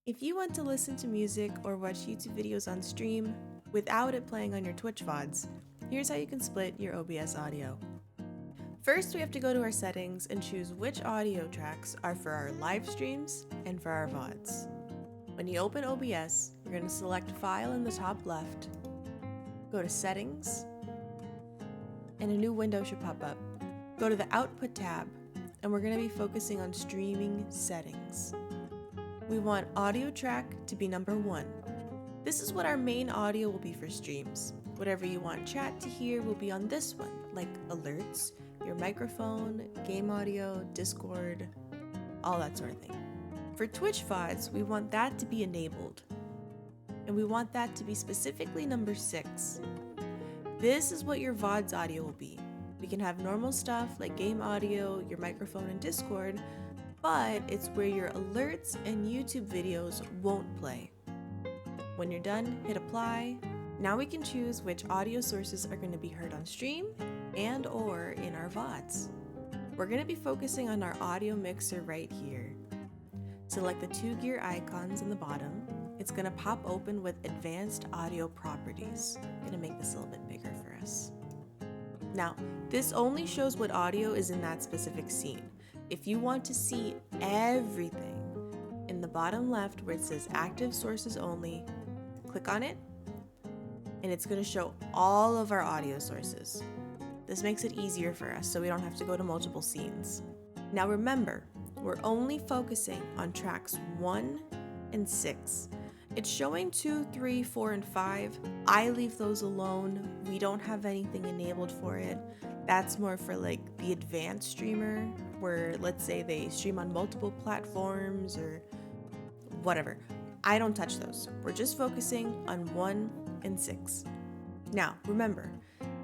If you want to listen to music or watch YouTube videos on stream without it playing on your Twitch VODs, here's how you can split your OBS audio. First, we have to go to our settings and choose which audio tracks are for our live streams and for our VODs. When you open OBS, you're going to select File in the top left, go to Settings, and a new window should pop up. Go to the Output tab, and we're going to be focusing on streaming settings. We want audio track to be number 1. This is what our main audio will be for streams. Whatever you want chat to hear will be on this one, like alerts, your microphone, game audio, Discord, all that sort of thing. For Twitch VODs, we want that to be enabled. And we want that to be specifically number 6. This is what your VODs audio will be. We can have normal stuff like game audio, your microphone, and Discord, but it's where your alerts and YouTube videos won't play. When you're done, hit apply. Now we can choose which audio sources are going to be heard on stream and or in our VODs. We're going to be focusing on our audio mixer right here. Select the 2 gear icons in the bottom. It's going to pop open with advanced audio properties. I'm going to make this a little bit bigger for us. Now, this only shows what audio is in that specific scene. If you want to see everything, in the bottom left where it says active sources only, click on it, and it's going to show all of our audio sources. This makes it easier for us so we don't have to go to multiple scenes. Now remember, we're only focusing on tracks 1 and 6. It's showing 2, 3, 4, and 5. I leave those alone. We don't have anything enabled for it. That's more for like the advanced streamer where let's say they stream on multiple platforms or whatever. I don't touch those. We're just focusing on 1 and 6. Now, remember,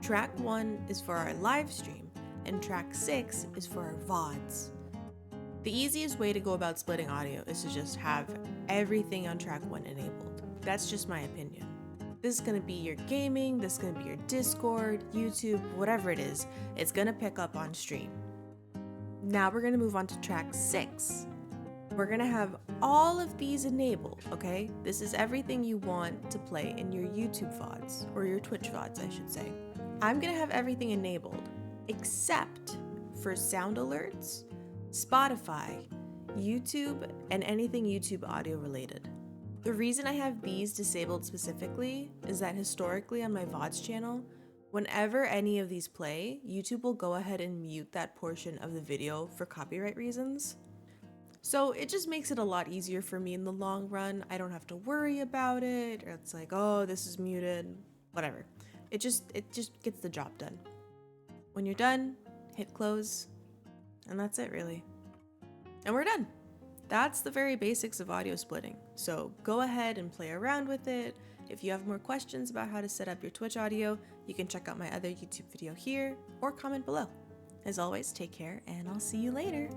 track 1 is for our live stream and track 6 is for our VODs. The easiest way to go about splitting audio is to just have everything on track 1 enabled. That's just my opinion. This is going to be your gaming, this is going to be your Discord, YouTube, whatever it is, it's going to pick up on stream. Now we're going to move on to track 6. We're going to have all of these enabled, okay? This is everything you want to play in your YouTube VODs, or your Twitch VODs, I should say. I'm going to have everything enabled, except for sound alerts, Spotify, YouTube, and anything YouTube audio related. The reason I have these disabled specifically is that historically on my VODs channel, whenever any of these play, YouTube will go ahead and mute that portion of the video for copyright reasons. So it just makes it a lot easier for me in the long run. I don't have to worry about it, or it's like, oh, this is muted, whatever. It just gets the job done. When you're done, hit close, and that's it really. And we're done. That's the very basics of audio splitting. So go ahead and play around with it. If you have more questions about how to set up your Twitch audio, you can check out my other YouTube video here or comment below. As always, take care and I'll see you later.